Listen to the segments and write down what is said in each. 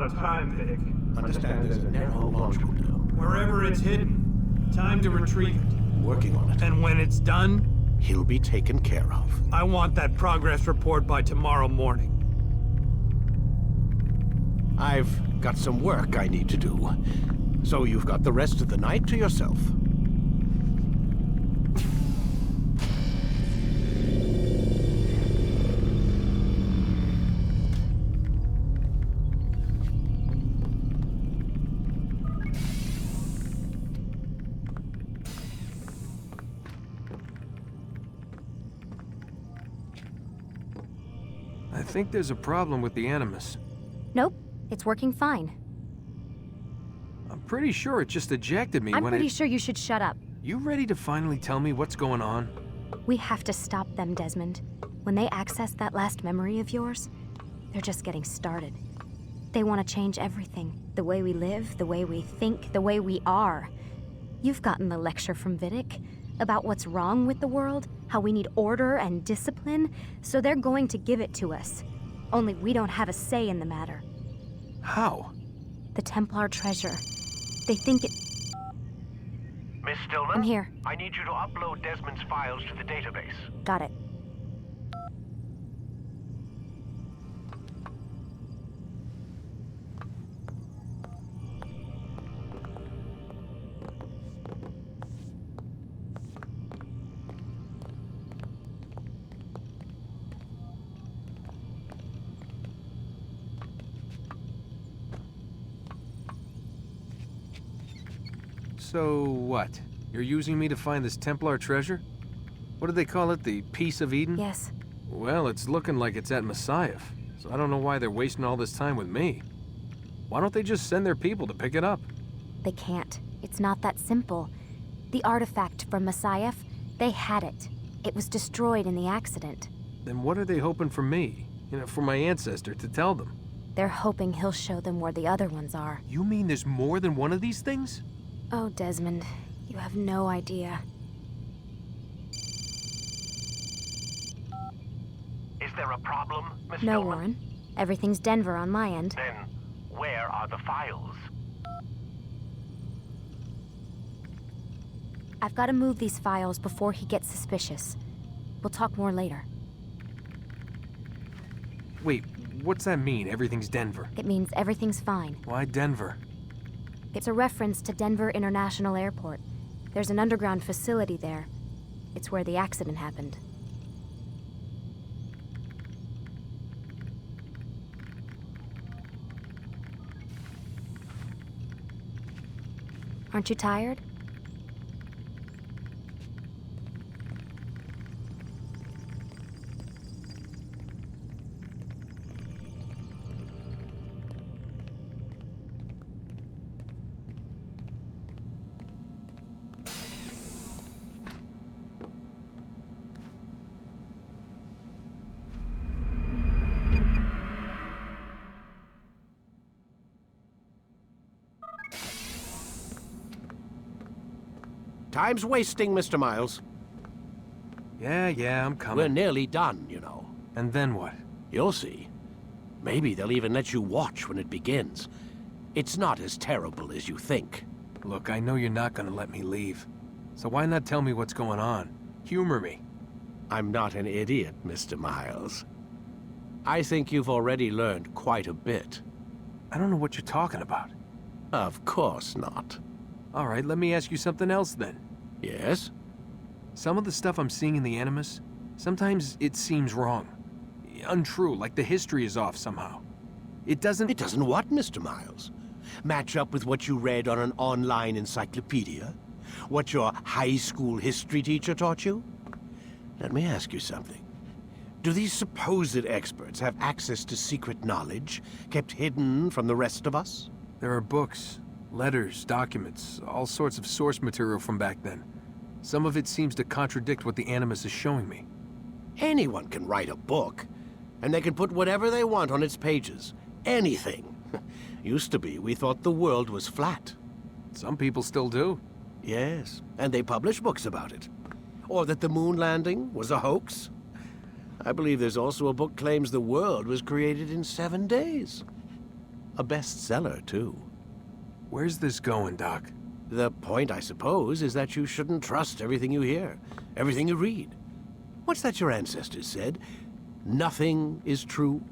of time, Vic. Understand there's a narrow launch window. Wherever it's hidden, time to retrieve it. Working on it. And when it's done, He'll be taken care of. I want that progress report by tomorrow morning. I've got some work I need to do. So you've got the rest of the night to yourself. I think there's a problem with the Animus. Nope, it's working fine. I'm pretty sure it just ejected me I'm when pretty sure you should shut up. You ready to finally tell me what's going on? We have to stop them, Desmond. When they access that last memory of yours, they're just getting started. They want to change everything. The way we live, the way we think, the way we are. You've gotten the lecture from Vidic about what's wrong with the world, how we need order and discipline, so they're going to give it to us. Only we don't have a say in the matter. How? The Templar treasure. They think it... Miss Stillman? I'm here. I need you to upload Desmond's files to the database. Got it. So what? You're using me to find this Templar treasure? What do they call it? The Piece of Eden? Yes. Well, it's looking like it's at Messiah, so I don't know why they're wasting all this time with me. Why don't they just send their people to pick it up? They can't. It's not that simple. The artifact from Messiah, they had it. It was destroyed in the accident. Then what are they hoping for me? You know, for my ancestor to tell them? They're hoping he'll show them where the other ones are. You mean there's more than one of these things? Oh, Desmond, you have no idea. Is there a problem, Miss No, Stillman? Warren. Everything's Denver on my end. Then, where are the files? I've got to move these files before he gets suspicious. We'll talk more later. Wait, what's that mean, everything's Denver? It means everything's fine. Why Denver? It's a reference to Denver International Airport. There's an underground facility there. It's where the accident happened. Aren't you tired? Time's wasting, Mr. Miles. Yeah, I'm We're coming. nearly done, you know. And then what? You'll see. Maybe they'll even let you watch when it begins. It's not as terrible as you think. Look, I know you're not gonna let me leave. So why not tell me what's going on? Humor me. I'm not an idiot, Mr. Miles. I think you've already learned quite a bit. I don't know what you're talking about. Of course not. All right, let me ask you something else then. Yes? Some of the stuff I'm seeing in the Animus, sometimes it seems wrong. Untrue, like the history is off somehow. It doesn't... It doesn't what, Mr. Miles? Match up with what you read on an online encyclopedia? What your high school history teacher taught you? Let me ask you something. Do these supposed experts have access to secret knowledge kept hidden from the rest of us? There are books, letters, documents, all sorts of source material from back then. Some of it seems to contradict what the Animus is showing me. Anyone can write a book, and they can put whatever they want on its pages. Anything. Used to be, we thought the world was flat. Some people still do. Yes, and they publish books about it. Or that the moon landing was a hoax. I believe there's also a book claims the world was created in 7 days. A bestseller, too. Where's this going, Doc? The point, I suppose, is that you shouldn't trust everything you hear, everything you read. What's that your ancestors said? Nothing is true?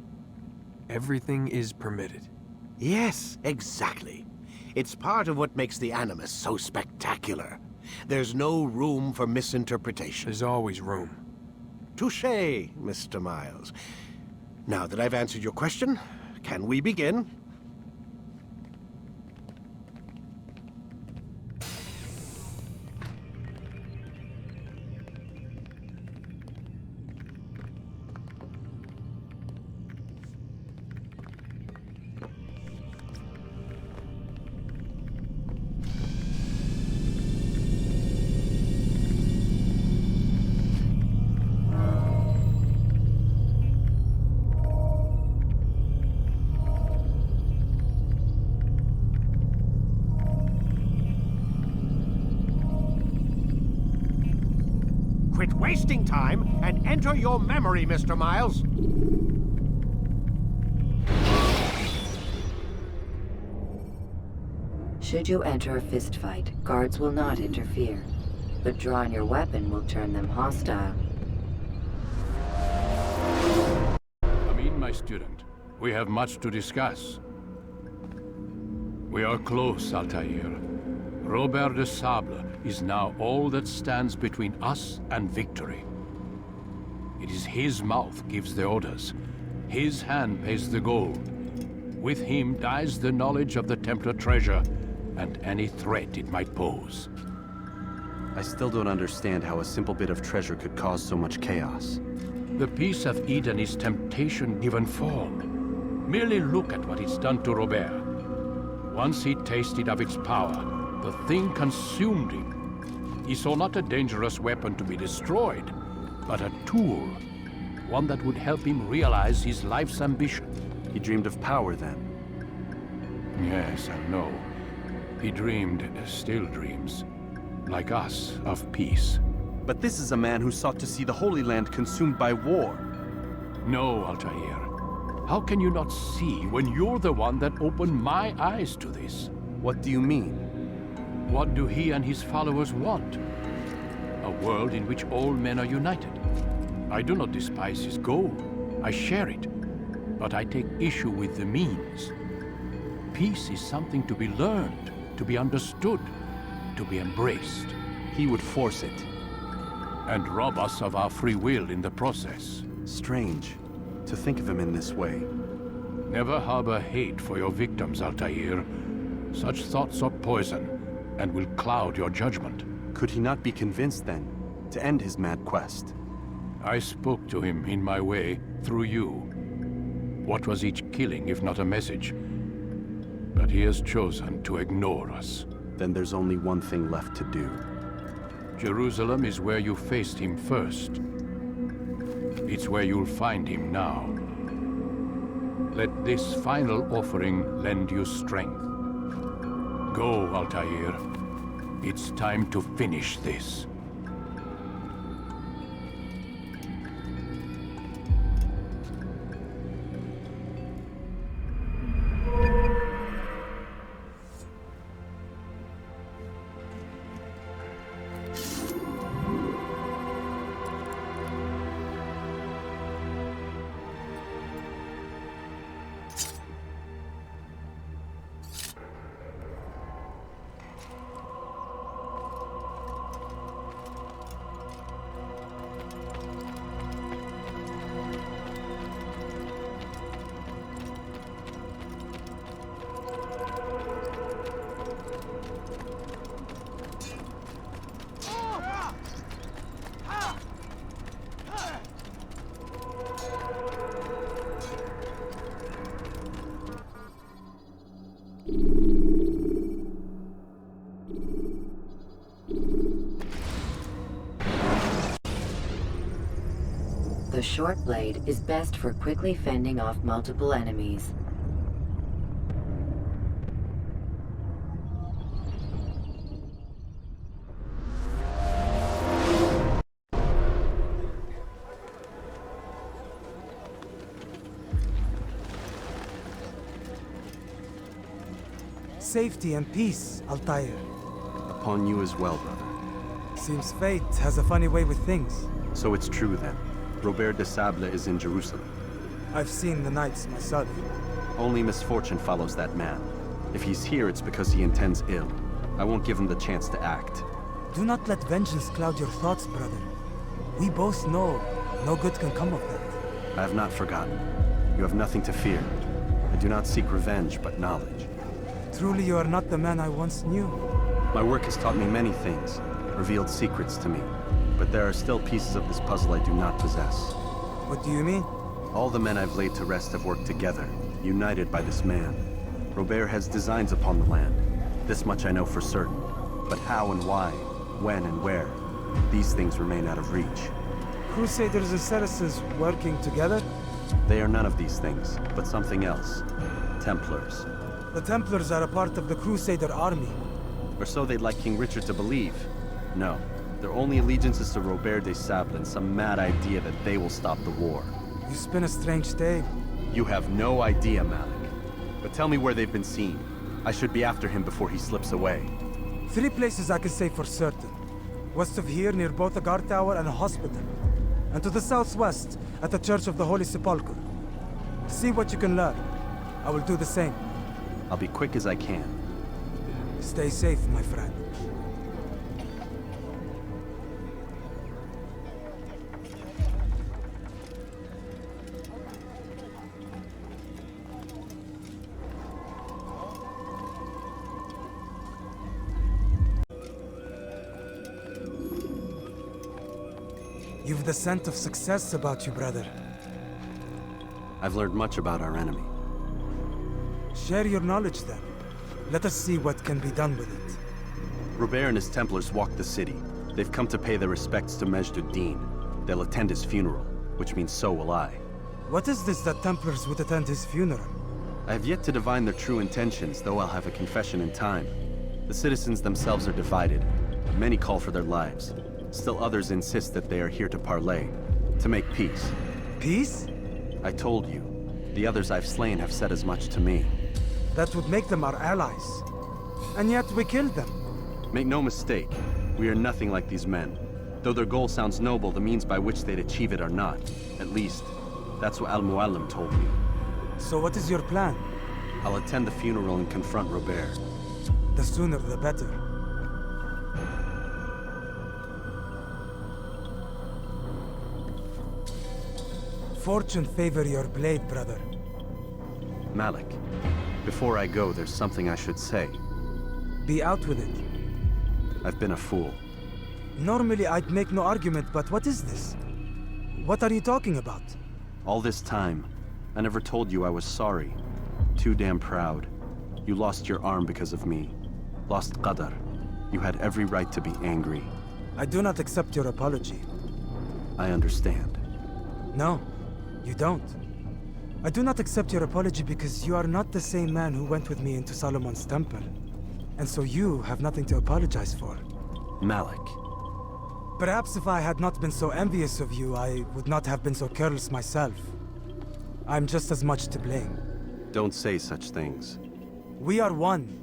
Everything is permitted. Yes, exactly. It's part of what makes the Animus so spectacular. There's no room for misinterpretation. There's always room. Touché, Mr. Miles. Now that I've answered your question, can we begin? Quit wasting time and enter your memory, Mr. Miles. Should you enter a fistfight, guards will not interfere, but drawing your weapon will turn them hostile. Amin, my student. We have much to discuss. We are close, Altair. Robert de Sable is now all that stands between us and victory. It is his mouth gives the orders. His hand pays the gold. With him dies the knowledge of the Templar treasure and any threat it might pose. I still don't understand how a simple bit of treasure could cause so much chaos. The peace of Eden is temptation given form. Merely look at what it's done to Robert. Once he tasted of its power, the thing consumed him. He saw not a dangerous weapon to be destroyed, but a tool. One that would help him realize his life's ambition. He dreamed of power then. Yes, I know. He dreamed, still dreams, like us, of peace. But this is a man who sought to see the Holy Land consumed by war. No, Altair. How can you not see when you're the one that opened my eyes to this? What do you mean? What do he and his followers want? A world in which all men are united. I do not despise his goal. I share it. But I take issue with the means. Peace is something to be learned, to be understood, to be embraced. He would force it. And rob us of our free will in the process. Strange, to think of him in this way. Never harbor hate for your victims, Altair. Such thoughts are poison, and will cloud your judgment. Could he not be convinced, then, to end his mad quest? I spoke to him in my way, through you. What was each killing if not a message? But he has chosen to ignore us. Then there's only one thing left to do. Jerusalem is where you faced him first. It's where you'll find him now. Let this final offering lend you strength. Go, Altair. It's time to finish this. The short blade is best for quickly fending off multiple enemies. safety and peace, Altair. Upon you as well, brother. Seems fate has a funny way with things. So it's true then. Robert de Sable is in Jerusalem. I've seen the Knights myself. Only misfortune follows that man. If he's here, it's because he intends ill. I won't give him the chance to act. Do not let vengeance cloud your thoughts, brother. We both know no good can come of that. I have not forgotten. You have nothing to fear. I do not seek revenge, but knowledge. Truly, you are not the man I once knew. My work has taught me many things, revealed secrets to me. But there are still pieces of this puzzle I do not possess. What do you mean? All the men I've laid to rest have worked together, united by this man. Robert has designs upon the land. This much I know for certain. But how and why, when and where, these things remain out of reach. Crusaders and Saracens working together? They are none of these things, but something else. Templars. The Templars are a part of the Crusader army. Or so they'd like King Richard to believe. No, their only allegiance is to Robert de Sable and some mad idea that they will stop the war. You spin a strange tale. You have no idea, Malik. But tell me where they've been seen. I should be after him before he slips away. 3 places I can say for certain. West of here, near both a guard tower and a hospital. And to the southwest, at the Church of the Holy Sepulchre. See what you can learn. I will do the same. I'll be quick as I can. Stay safe, my friend. You've the scent of success about you, brother. I've learned much about our enemy. Share your knowledge then. Let us see what can be done with it. Robert and his Templars walk the city. They've come to pay their respects to Majd-ud-Din. They'll attend his funeral, which means so will I. What is this that Templars would attend his funeral? I have yet to divine their true intentions, though I'll have a confession in time. The citizens themselves are divided. Many call for their lives. Still others insist that they are here to parley, to make peace. Peace? I told you. The others I've slain have said as much to me. That would make them our allies. And yet we killed them. Make no mistake, we are nothing like these men. Though their goal sounds noble, the means by which they'd achieve it are not. At least, that's what Al-Mualim told me. So what is your plan? I'll attend the funeral and confront Robert. The sooner the better. Fortune favor your blade, brother. Malik, before I go, there's something I should say. Be out with it. I've been a fool. Normally I'd make no argument, but what is this? What are you talking about? All this time, I never told you I was sorry. Too damn proud. You lost your arm because of me. Lost Qadar. You had every right to be angry. I do not accept your apology. I understand. No, you don't. I do not accept your apology because you are not the same man who went with me into Solomon's temple. And so you have nothing to apologize for. Malik. Perhaps if I had not been so envious of you, I would not have been so careless myself. I'm just as much to blame. Don't say such things. We are one.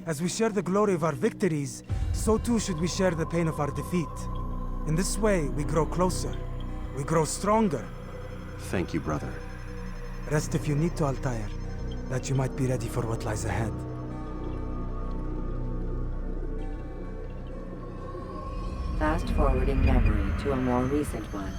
As we share the glory of our victories, so too should we share the pain of our defeat. In this way, we grow closer. We grow stronger. Thank you, brother. Rest if you need to, Altair, that you might be ready for what lies ahead. Fast-forwarding memory to a more recent one.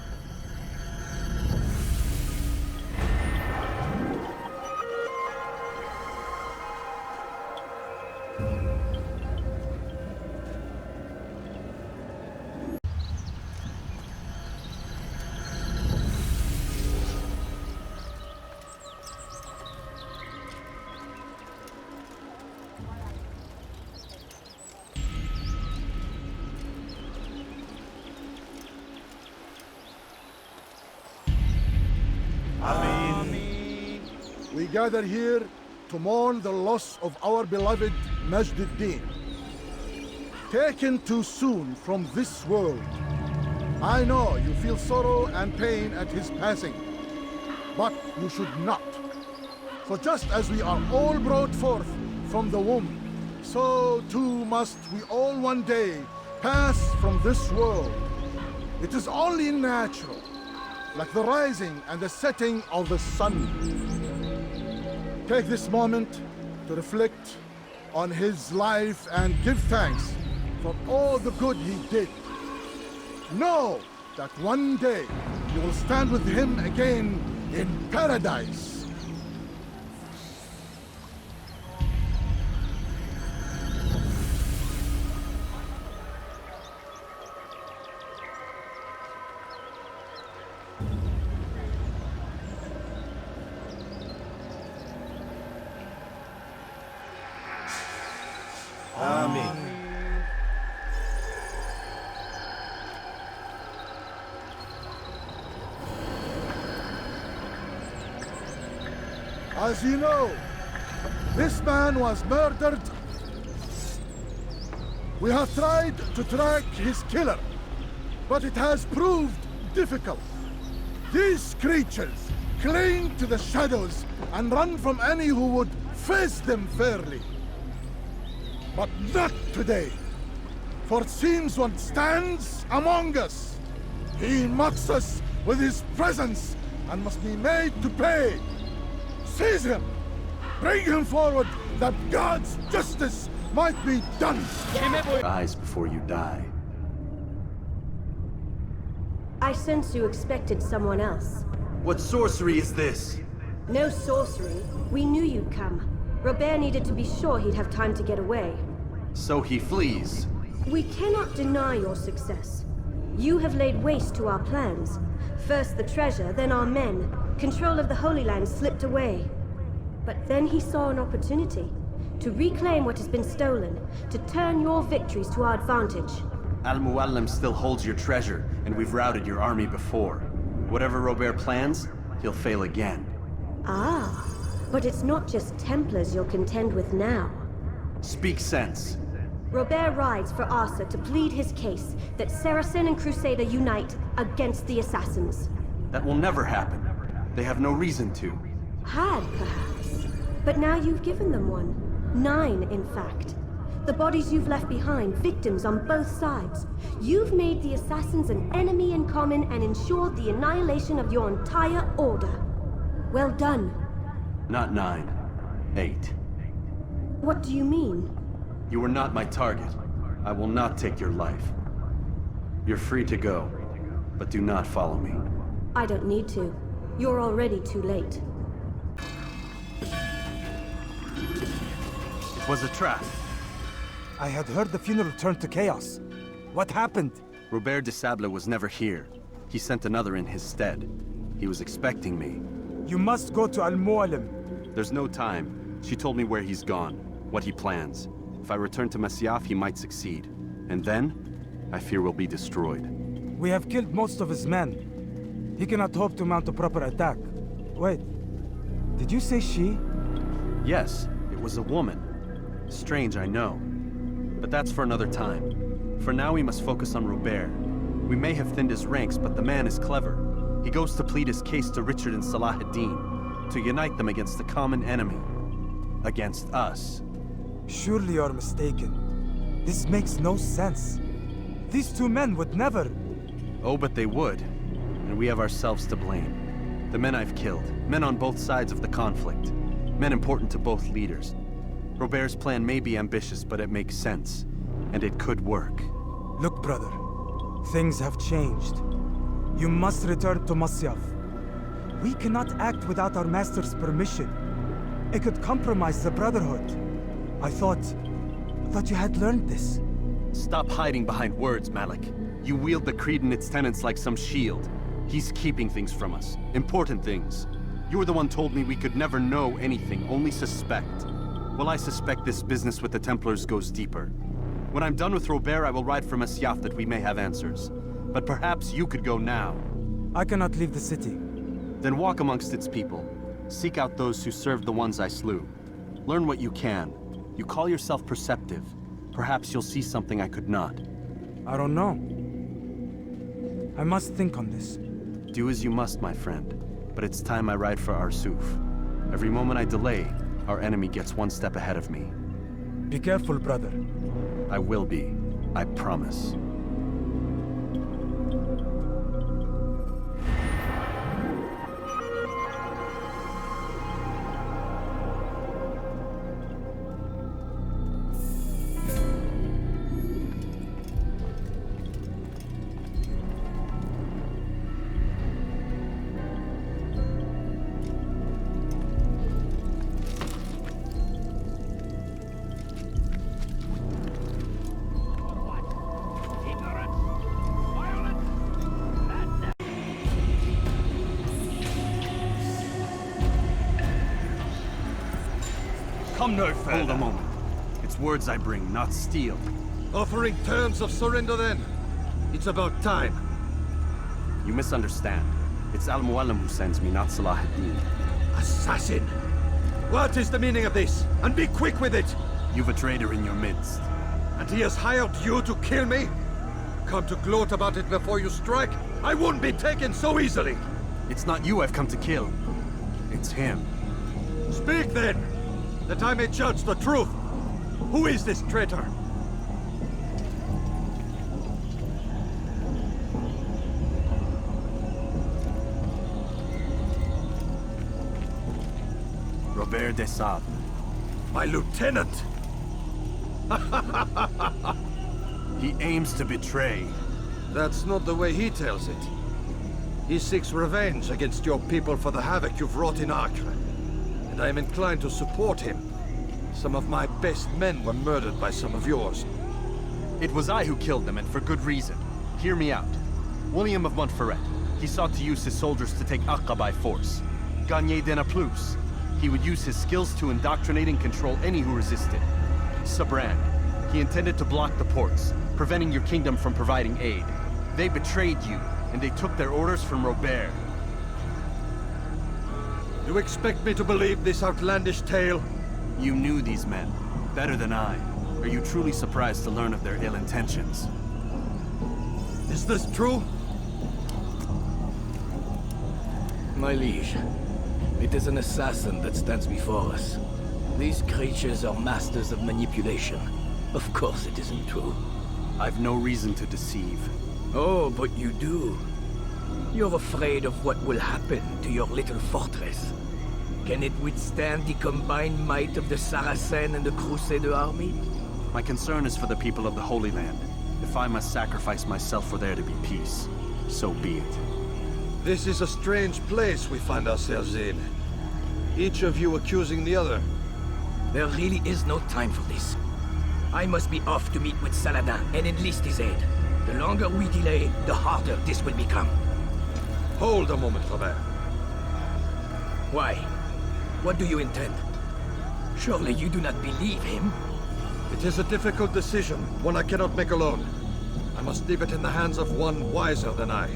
We gather here to mourn the loss of our beloved Majd-ud-Din. Taken too soon from this world. I know you feel sorrow and pain at his passing, but you should not. For just as we are all brought forth from the womb, so too must we all one day pass from this world. It is only natural, like the rising and the setting of the sun. Take this moment to reflect on his life and give thanks for all the good he did. Know that one day you will stand with him again in paradise. As you know, this man was murdered. We have tried to track his killer, but it has proved difficult. These creatures cling to the shadows and run from any who would face them fairly. But not today, for it seems one stands among us. He mocks us with his presence and must be made to pay. Seize him! Bring him forward, that God's justice might be done! Eyes before you die. I sense you expected someone else. What sorcery is this? No sorcery. We knew you'd come. Robert needed to be sure he'd have time to get away. So he flees. We cannot deny your success. You have laid waste to our plans. First the treasure, then our men. Control of the Holy Land slipped away. But then he saw an opportunity to reclaim what has been stolen, to turn your victories to our advantage. Al-Mualim still holds your treasure, and we've routed your army before. Whatever Robert plans, he'll fail again. Ah, but it's not just Templars you'll contend with now. Speak sense. Robert rides for Asa to plead his case that Saracen and Crusader unite against the Assassins. That will never happen. They have no reason to. Had, perhaps. But now you've given them one. 9, in fact. The bodies you've left behind, victims on both sides. You've made the Assassins an enemy in common and ensured the annihilation of your entire order. Well done. Not 9. 8. What do you mean? You were not my target. I will not take your life. You're free to go, but do not follow me. I don't need to. You're already too late. It was a trap. I had heard the funeral turned to chaos. What happened? Robert de Sable was never here. He sent another in his stead. He was expecting me. You must go to Al-Mualim. There's no time. She told me where he's gone, what he plans. If I return to Masyaf, he might succeed. And then, I fear we'll be destroyed. We have killed most of his men. He cannot hope to mount a proper attack. Wait, did you say she? Yes, it was a woman. Strange, I know. But that's for another time. For now, we must focus on Robert. We may have thinned his ranks, but the man is clever. He goes to plead his case to Richard and Salah ad-Din, to unite them against the common enemy. Against us. Surely you're mistaken. This makes no sense. These two men would never... Oh, but they would. And we have ourselves to blame. The men I've killed, men on both sides of the conflict, men important to both leaders. Robert's plan may be ambitious, but it makes sense. And it could work. Look, brother. Things have changed. You must return to Masyaf. We cannot act without our master's permission. It could compromise the Brotherhood. I thought you had learned this. Stop hiding behind words, Malik. You wield the creed and its tenets like some shield. He's keeping things from us. Important things. You were the one told me we could never know anything, only suspect. Well, I suspect this business with the Templars goes deeper. When I'm done with Robert, I will ride for Masyaf that we may have answers. But perhaps you could go now. I cannot leave the city. Then walk amongst its people. Seek out those who served the ones I slew. Learn what you can. You call yourself perceptive. Perhaps you'll see something I could not. I don't know. I must think on this. Do as you must, my friend. But it's time I ride for Arsuf. Every moment I delay, our enemy gets one step ahead of me. Be careful, brother. I will be. I promise. Come no further. Hold a moment. It's words I bring, not steel. Offering terms of surrender then? It's about time. You misunderstand. It's Al-Mualim who sends me, not Salah ad-Din. Assassin! What is the meaning of this? And be quick with it! You've a traitor in your midst. And he has hired you to kill me? Come to gloat about it before you strike? I won't be taken so easily! It's not you I've come to kill. It's him. Speak then, that I may judge the truth. Who is this traitor? Robert de Sable. My lieutenant! He aims to betray. That's not the way he tells it. He seeks revenge against your people for the havoc you've wrought in Acre. And I am inclined to support him. Some of my best men were murdered by some of yours. It was I who killed them, and for good reason. Hear me out. William of Montferrat. He sought to use his soldiers to take Acre by force. Gagné de Naplouse. He would use his skills to indoctrinate and control any who resisted. Sabran. He intended to block the ports, preventing your kingdom from providing aid. They betrayed you, and they took their orders from Robert. You expect me to believe this outlandish tale? You knew these men, better than I. Are you truly surprised to learn of their ill intentions? Is this true? My liege, it is an assassin that stands before us. These creatures are masters of manipulation. Of course it isn't true. I've no reason to deceive. Oh, but you do. You're afraid of what will happen to your little fortress. Can it withstand the combined might of the Saracen and the Crusader army? My concern is for the people of the Holy Land. If I must sacrifice myself for there to be peace, so be it. This is a strange place we find ourselves in. Each of you accusing the other. There really is no time for this. I must be off to meet with Saladin and enlist his aid. The longer we delay, the harder this will become. Hold a moment, Robert. Why? What do you intend? Surely you do not believe him? It is a difficult decision, one I cannot make alone. I must leave it in the hands of one wiser than I.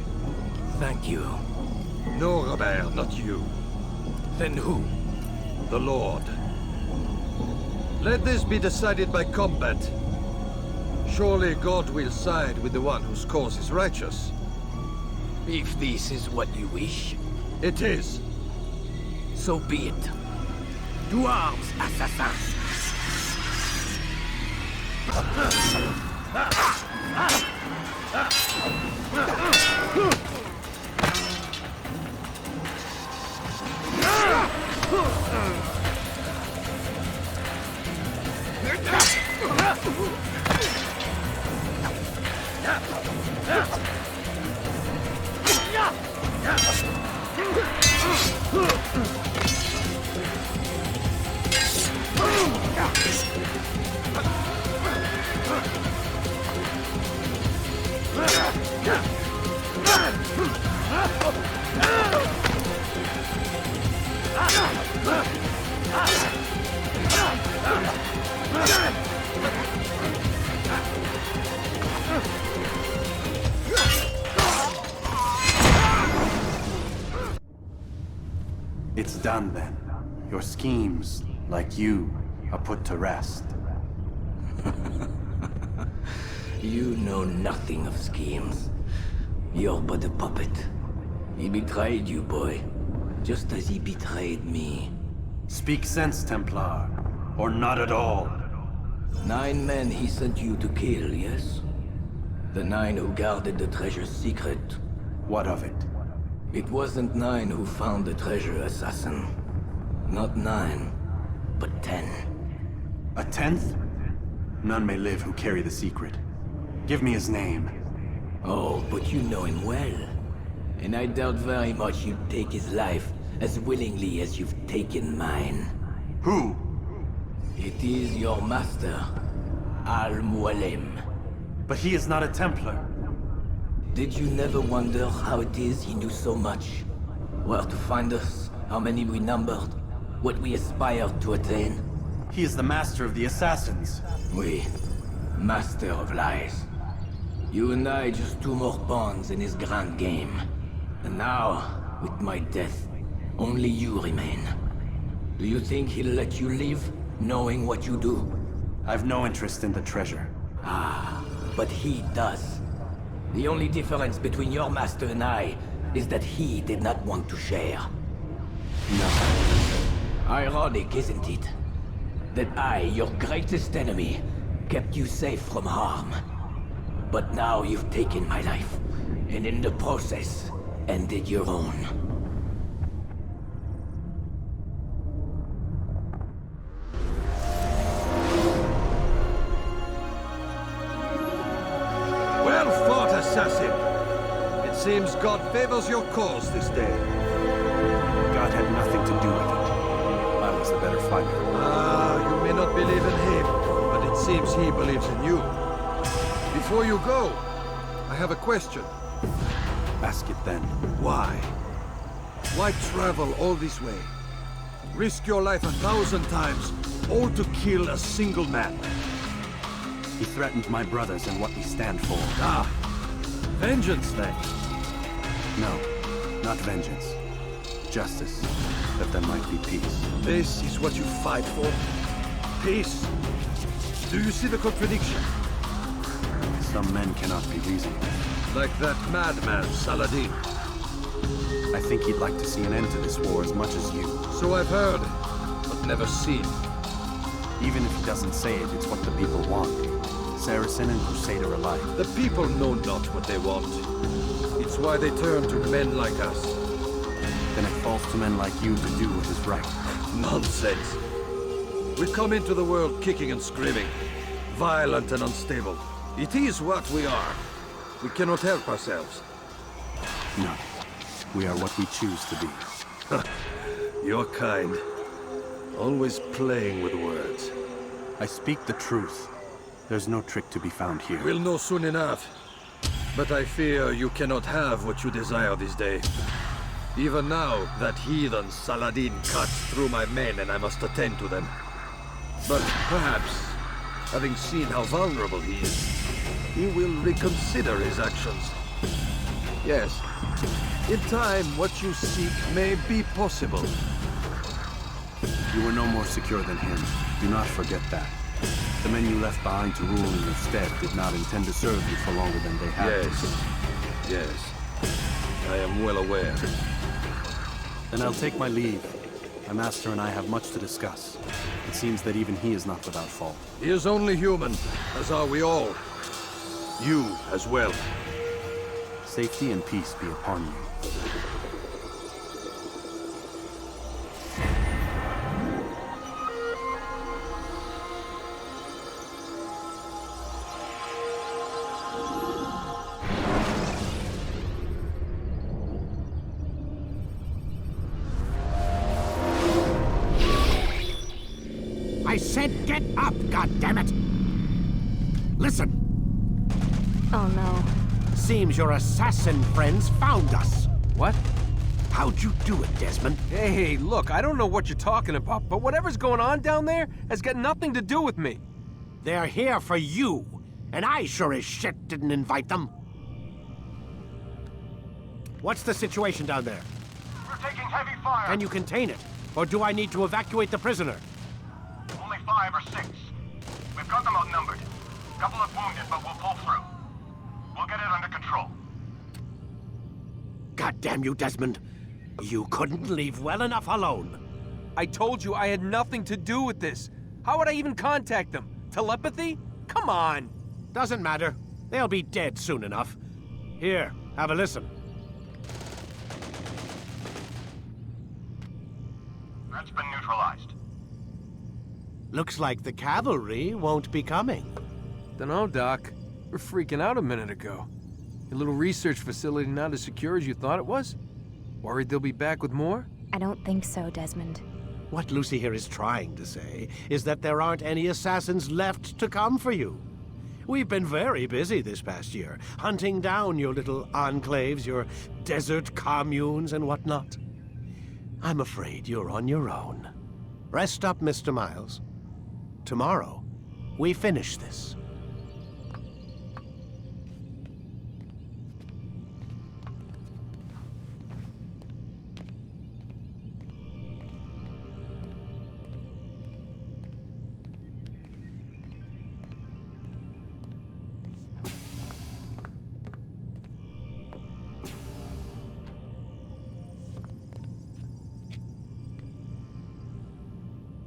Thank you. No, Robert, not you. Then who? The Lord. Let this be decided by combat. Surely God will side with the one whose cause is righteous. If this is what you wish. It is. So be it. To arms, assassins! It's done then. Your schemes, like you, are put to rest. You know nothing of schemes. You're but a puppet. He betrayed you, boy. Just as he betrayed me. Speak sense, Templar. Or not at all. 9 men he sent you to kill, yes? The 9 who guarded the treasure's secret. What of it? It wasn't 9 who found the treasure, assassin. Not 9, but 10. A 10th? None may live who carry the secret. Give me his name. Oh, but you know him well. And I doubt very much you'd take his life as willingly as you've taken mine. Who? It is your master, Al-Mualim. But he is not a Templar. Did you never wonder how it is he knew so much? Where to find us, how many we numbered, what we aspired to attain? He is the master of the assassins. Oui, master of lies. You and I just 2 more pawns in his grand game. And now, with my death, only you remain. Do you think he'll let you live, knowing what you do? I've no interest in the treasure. Ah, but he does. The only difference between your master and I is that he did not want to share. No. Ironic, isn't it? That I, your greatest enemy, kept you safe from harm. But now you've taken my life, and in the process, ended your own. Well fought, assassin! It seems God favors your cause this day. God had nothing to do with it. I was the better fighter. Ah, you may not believe in him, but it seems he believes in you. Before you go, I have a question. Ask it then. Why? Why travel all this way? Risk your life 1,000 times, all to kill a single man. He threatened my brothers and what we stand for. Ah, vengeance then. No, not vengeance. Justice, that there might be peace. This is what you fight for? Peace? Do you see the contradiction? Some men cannot be reasoned. Like that madman, Saladin. I think he'd like to see an end to this war as much as you. So I've heard, but never seen. Even if he doesn't say it, it's what the people want. Saracen and Crusader alike. The people know not what they want. It's why they turn to men like us. Then it falls to men like you to do what is right. Nonsense. We come into the world kicking and screaming, violent and unstable. It is what we are. We cannot help ourselves. No. We are what we choose to be. Your kind. Always playing with words. I speak the truth. There's no trick to be found here. We'll know soon enough. But I fear you cannot have what you desire this day. Even now, that heathen Saladin cuts through my men and I must attend to them. But perhaps, having seen how vulnerable he is, he will reconsider his actions. Yes, in time, what you seek may be possible. You were no more secure than him. Do not forget that. The men you left behind to rule in your stead did not intend to serve you for longer than they had to. Yes. I am well aware. Then I'll take my leave. My master and I have much to discuss. It seems that even he is not without fault. He is only human, as are we all. You as well. Safety and peace be upon you. I said get up, goddammit! Listen! Oh no. Seems your assassin friends found us. What? How'd you do it, Desmond? Hey, look, I don't know what you're talking about, but whatever's going on down there has got nothing to do with me. They're here for you, and I sure as shit didn't invite them. What's the situation down there? We're taking heavy fire. Can you contain it? Or do I need to evacuate the prisoner? Only 5 or 6. We've got them outnumbered. Couple of wounded, but we'll pull through. We'll get it under control. God damn you, Desmond. You couldn't leave well enough alone. I told you I had nothing to do with this. How would I even contact them? Telepathy? Come on! Doesn't matter. They'll be dead soon enough. Here, have a listen. Threat's been neutralized. Looks like the cavalry won't be coming. Dunno, Doc. We're freaking out a minute ago. Your little research facility not as secure as you thought it was? Worried they'll be back with more? I don't think so, Desmond. What Lucy here is trying to say is that there aren't any assassins left to come for you. We've been very busy this past year, hunting down your little enclaves, your desert communes and whatnot. I'm afraid you're on your own. Rest up, Mr. Miles. Tomorrow, we finish this.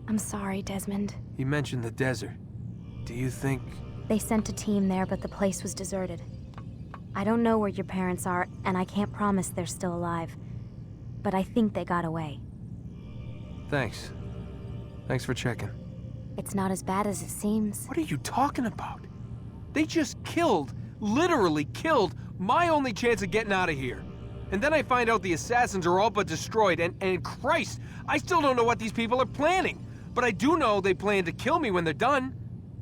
I'm sorry, Desmond. You mentioned the desert. Do you think... They sent a team there, but the place was deserted. I don't know where your parents are, and I can't promise they're still alive. But I think they got away. Thanks. Thanks for checking. It's not as bad as it seems. What are you talking about? They just killed, literally killed, my only chance of getting out of here. And then I find out the assassins are all but destroyed, and Christ, I still don't know what these people are planning. But I do know they plan to kill me when they're done.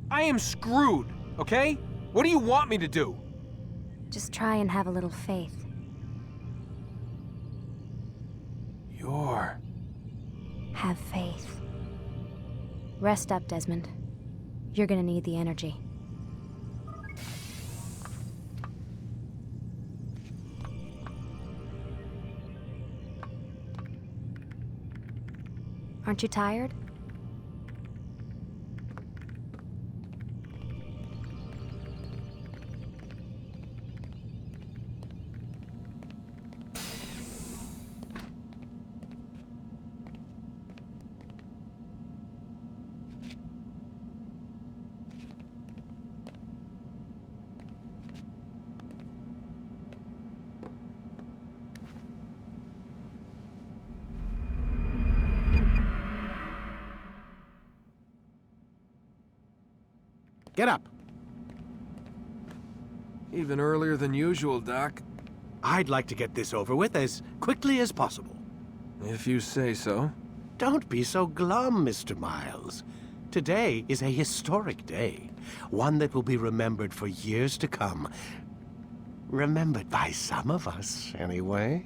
I am screwed, okay? What do you want me to do? Just try and have a little faith. Have faith. Rest up, Desmond. You're gonna need the energy. Aren't you tired? Get up. Even earlier than usual, Doc. I'd like to get this over with as quickly as possible. If you say so. Don't be so glum, Mr. Miles. Today is a historic day. One that will be remembered for years to come. Remembered by some of us, anyway.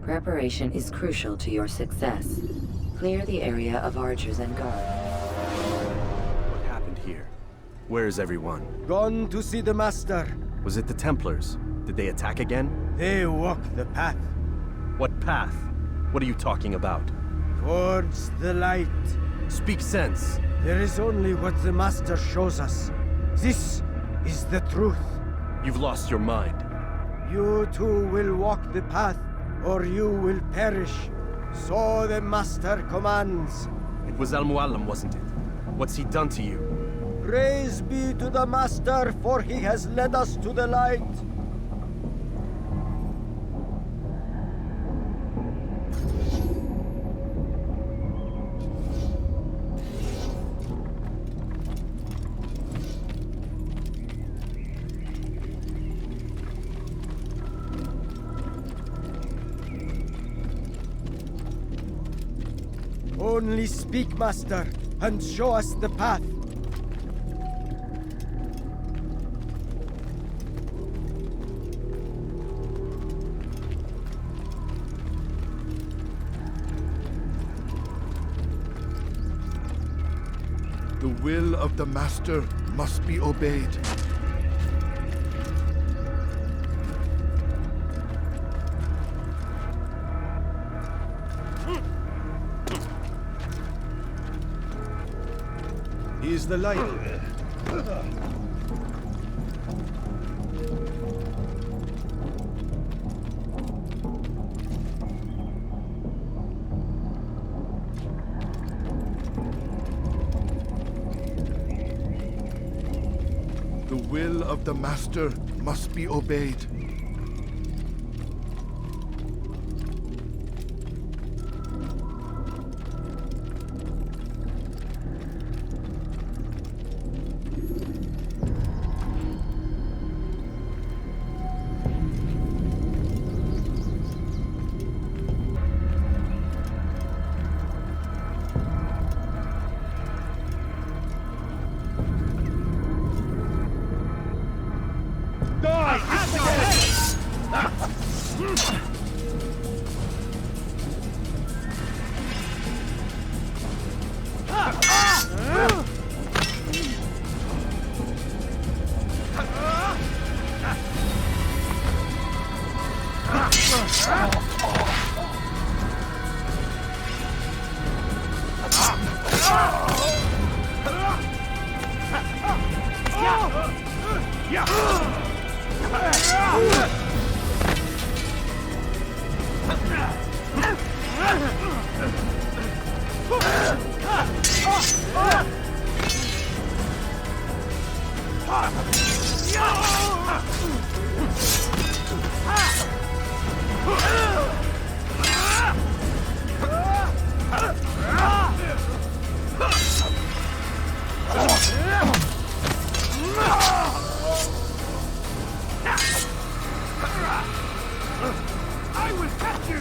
Preparation is crucial to your success. Clear the area of archers and guards. What happened here? Where is everyone? Gone to see the Master. Was it the Templars? Did they attack again? They walk the path. What path? What are you talking about? Towards the light. Speak sense. There is only what the Master shows us. This is the truth. You've lost your mind. You too will walk the path, or you will perish. So the Master commands. It was Al-Mualim, wasn't it? What's he done to you? Praise be to the Master, for he has led us to the light. Only speak, Master, and show us the path. The will of the Master must be obeyed. He is the light. The will of the Master must be obeyed. I will catch you!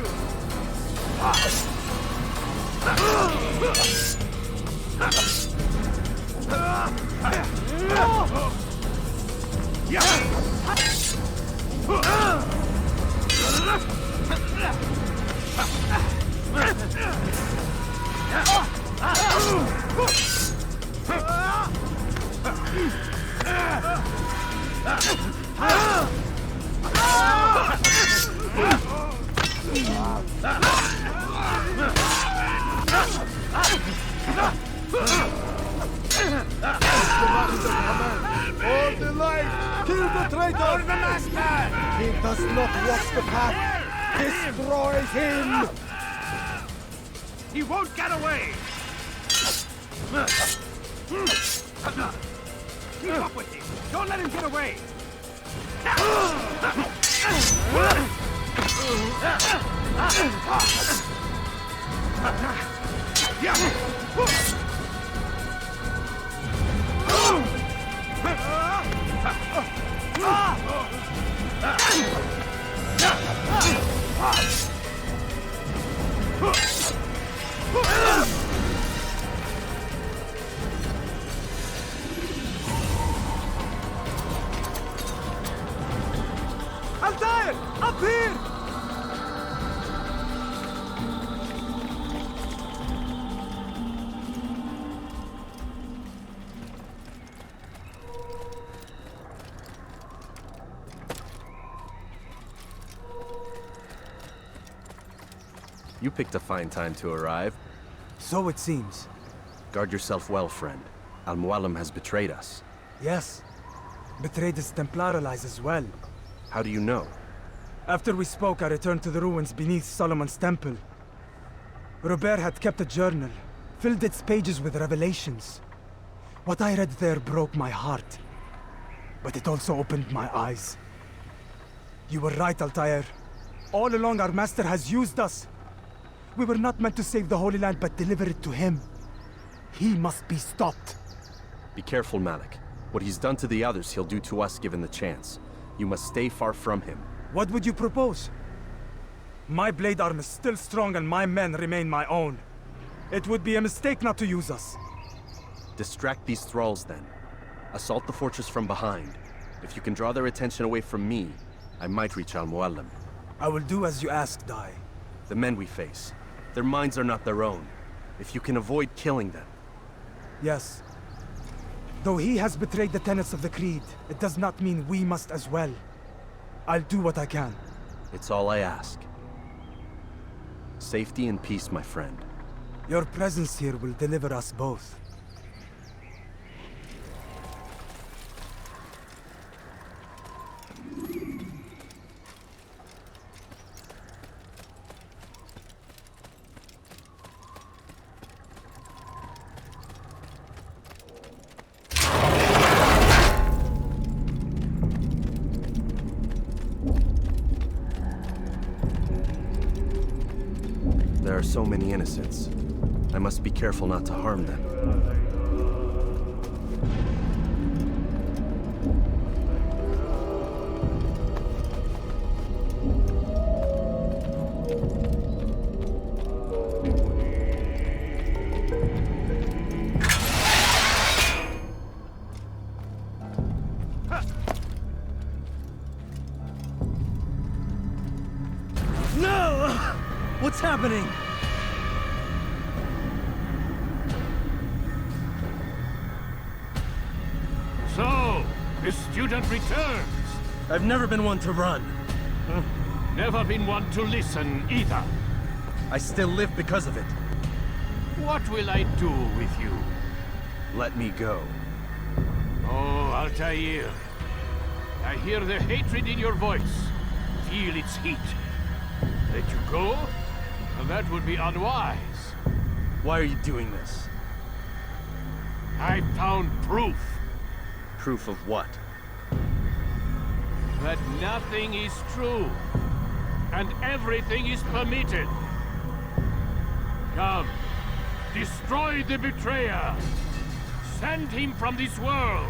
For the light! Kill the traitor! For the master! He does not walk the path! Destroy him! He won't get away! Keep up with him! Don't let him get away! Altair! Up here! You picked a fine time to arrive. So it seems. Guard yourself well, friend. Al-Mualim has betrayed us. Yes. Betrayed his Templar allies as well. How do you know? After we spoke, I returned to the ruins beneath Solomon's temple. Robert had kept a journal, filled its pages with revelations. What I read there broke my heart. But it also opened my eyes. You were right, Altair. All along our master has used us. We were not meant to save the Holy Land, but deliver it to him. He must be stopped. Be careful, Malik. What he's done to the others, he'll do to us given the chance. You must stay far from him. What would you propose? My blade arm is still strong and my men remain my own. It would be a mistake not to use us. Distract these thralls, then. Assault the fortress from behind. If you can draw their attention away from me, I might reach Al-Mualim. I will do as you ask, Dai. The men we face, their minds are not their own. If you can avoid killing them. Yes, Though he has betrayed the tenets of the Creed, it does not mean we must as well. I'll do what I can. It's all I ask. Safety and peace, my friend. Your presence here will deliver us both. There are so many innocents. I must be careful not to harm them. No! What's happening? So, the student returns. I've never been one to run. Never been one to listen either. I still live because of it. What will I do with you? Let me go. Oh, Altair. I hear the hatred in your voice. Feel its heat. Let you go? Well, that would be unwise. Why are you doing this? I found proof. Proof of what? That nothing is true. And everything is permitted. Come. Destroy the betrayer. Send him from this world.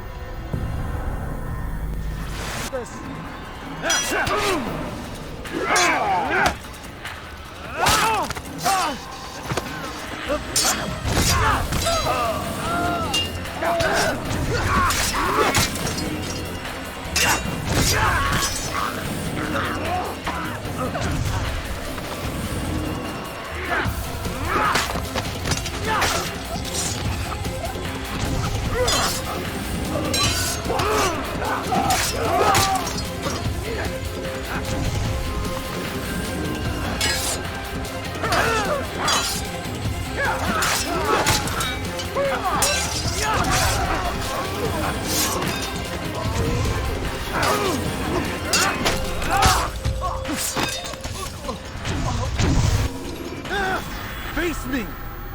Face me!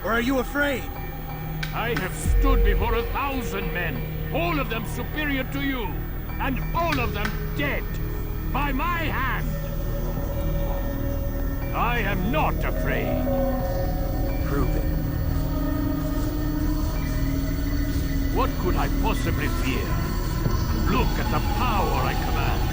Or are you afraid? I have stood before 1,000 men, all of them superior to you, and all of them dead, by my hand. I am not afraid. Prove it. What could I possibly fear? Look at the power I command.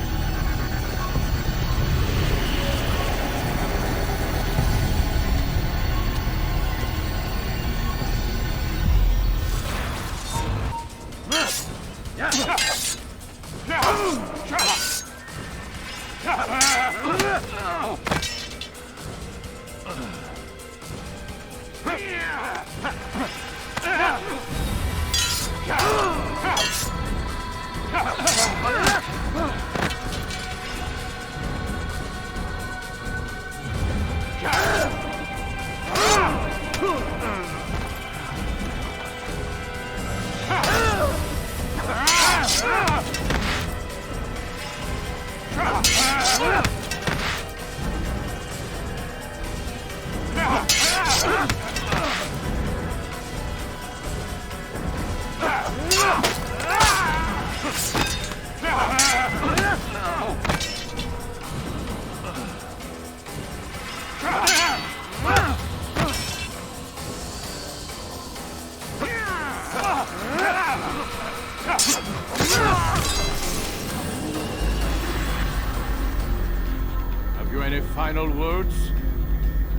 Have you any final words?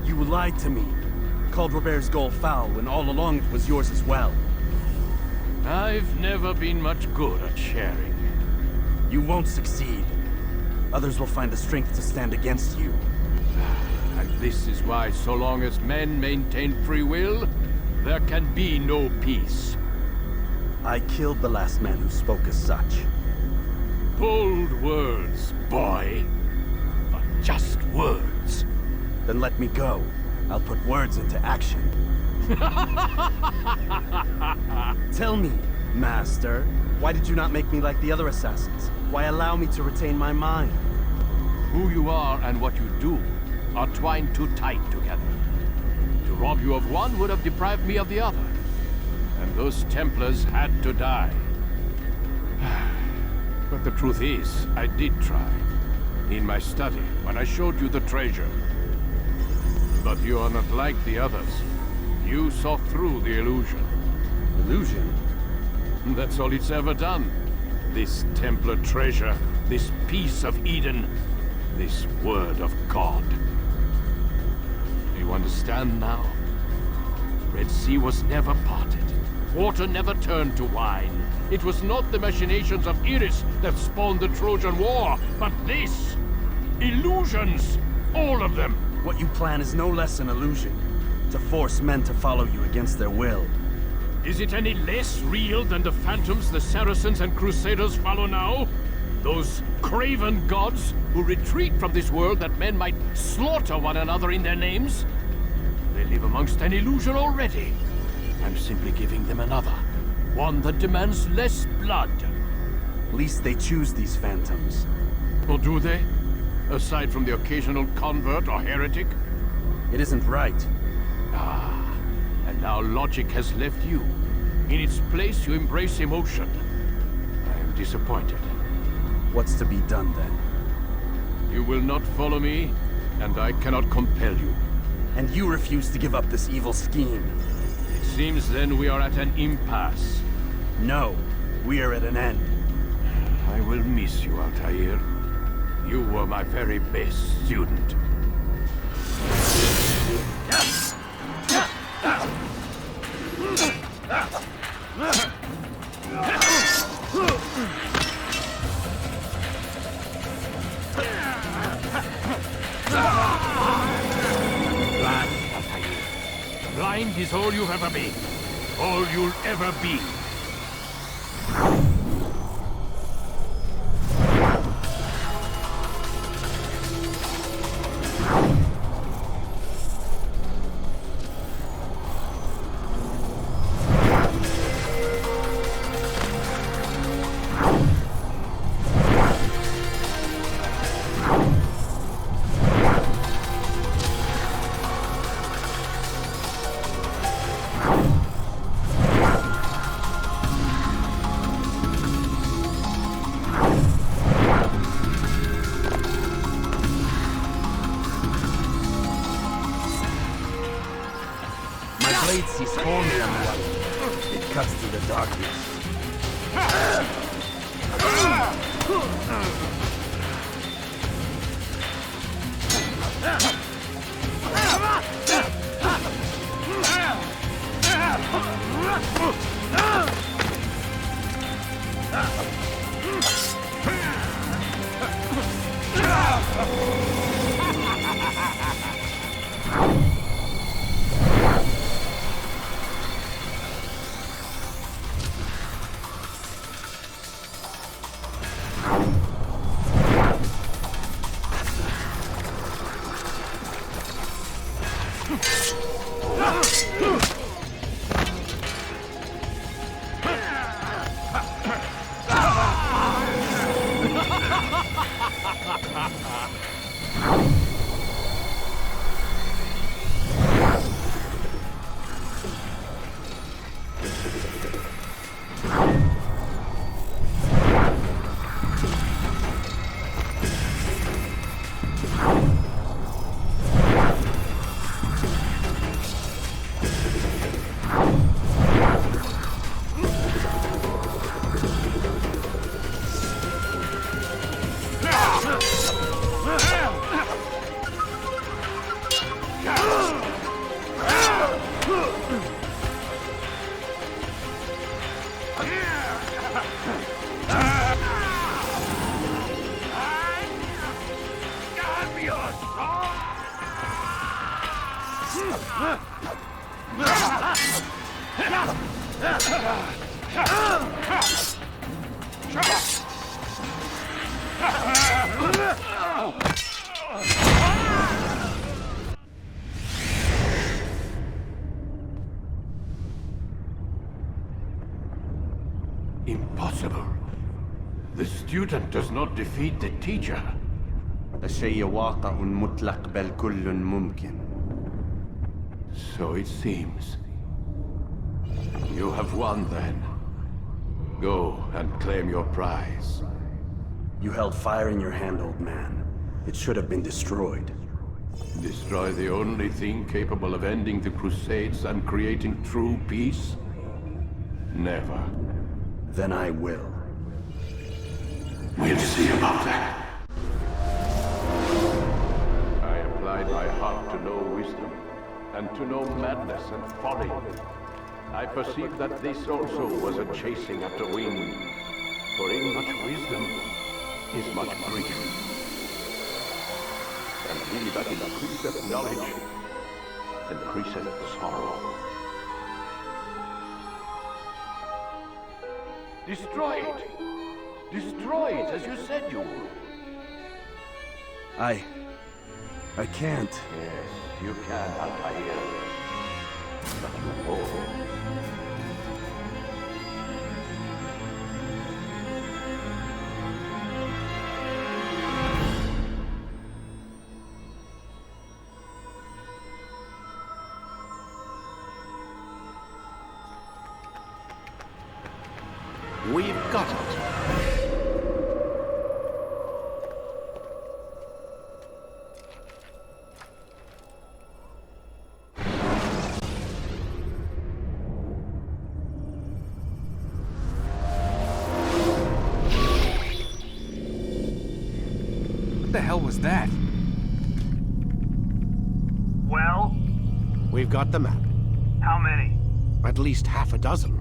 You lied to me. Called Robert's goal foul when all along it was yours as well. I've never been much good at sharing. You won't succeed. Others will find the strength to stand against you. And this is why, so long as men maintain free will, there can be no peace. I killed the last man who spoke as such. Bold words, boy. But just words. Then let me go. I'll put words into action. Tell me, Master, why did you not make me like the other assassins? Why allow me to retain my mind? Who you are and what you do are twined too tight together. To rob you of one would have deprived me of the other. And those Templars had to die. But the truth is, I did try. In my study, when I showed you the treasure. But you are not like the others. You saw through the illusion. Illusion? That's all it's ever done. This Templar treasure, this piece of Eden, this word of God. Do you understand now? Red Sea was never parted. Water never turned to wine. It was not the machinations of Iris that spawned the Trojan War, but this! Illusions! All of them! What you plan is no less an illusion. To force men to follow you against their will. Is it any less real than the phantoms the Saracens and Crusaders follow now? Those craven gods who retreat from this world that men might slaughter one another in their names? They live amongst an illusion already. I'm simply giving them another. One that demands less blood. At least they choose these phantoms. Or do they? Aside from the occasional convert or heretic? It isn't right. Ah, and now logic has left you. In its place, you embrace emotion. I am disappointed. What's to be done, then? You will not follow me, and I cannot compel you. And you refuse to give up this evil scheme. It seems then we are at an impasse. No, we are at an end. I will miss you, Altair. You were my very best student. Blind is all you've ever been. All you'll ever be. Blade sees only one. It cuts through the darkness. Impossible. The student does not defeat the teacher. الشيء واقع مطلق بل كل ممكن. So it seems. You have won then. Go and claim your prize. You held fire in your hand, old man. It should have been destroyed. Destroy the only thing capable of ending the Crusades and creating true peace? Never. Then I will. We'll see about that. I applied my heart to know wisdom, and to know madness and folly. I perceived that this also was a chasing after wind. For in much wisdom is much grief. And he that increaseth knowledge increaseth sorrow. Destroy it! Destroy it, as you said you would. I can't. Yes, you can, Altair. But you won't. We've got it. What the hell was that? Well? We've got the map. How many? At least half a dozen.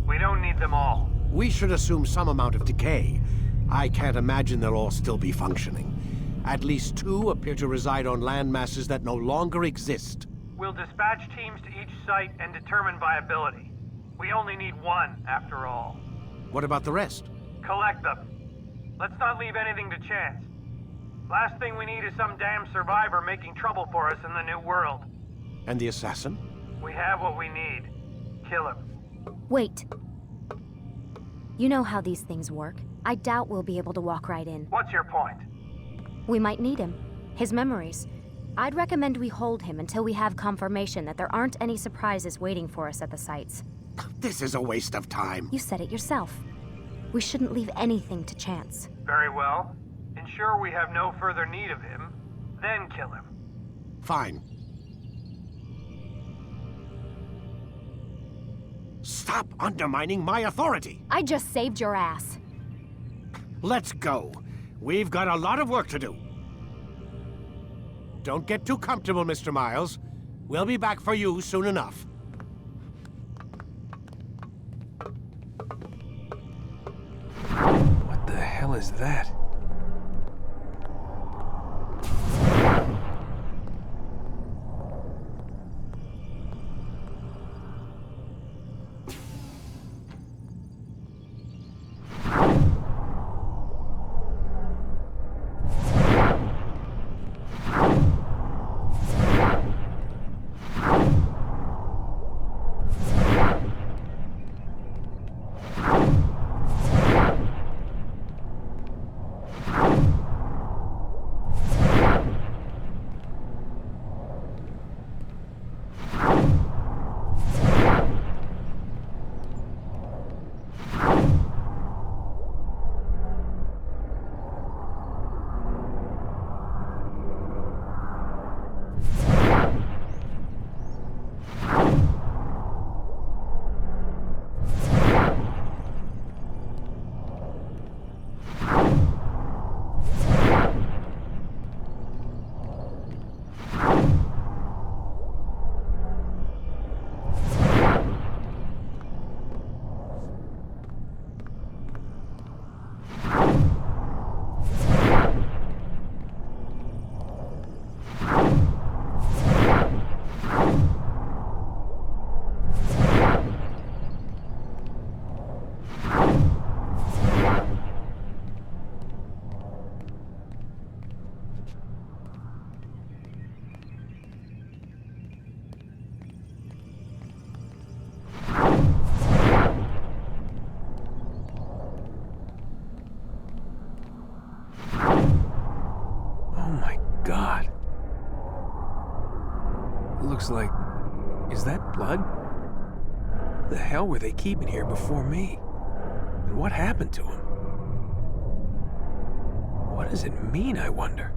We don't need them all. We should assume some amount of decay. I can't imagine they'll all still be functioning. At least 2 appear to reside on land masses that no longer exist. We'll dispatch teams to each site and determine viability. We only need 1, after all. What about the rest? Collect them. Let's not leave anything to chance. Last thing we need is some damn survivor making trouble for us in the new world. And the assassin? We have what we need. Kill him. Wait. You know how these things work. I doubt we'll be able to walk right in. What's your point? We might need him. His memories. I'd recommend we hold him until we have confirmation that there aren't any surprises waiting for us at the sites. This is a waste of time. You said it yourself. We shouldn't leave anything to chance. Very well. Ensure we have no further need of him, then kill him. Fine. Stop undermining my authority! I just saved your ass. Let's go. We've got a lot of work to do. Don't get too comfortable, Mr. Miles. We'll be back for you soon enough. What the hell is that? God. It looks like... Is that blood? What the hell were they keeping here before me? And what happened to him? What does it mean, I wonder?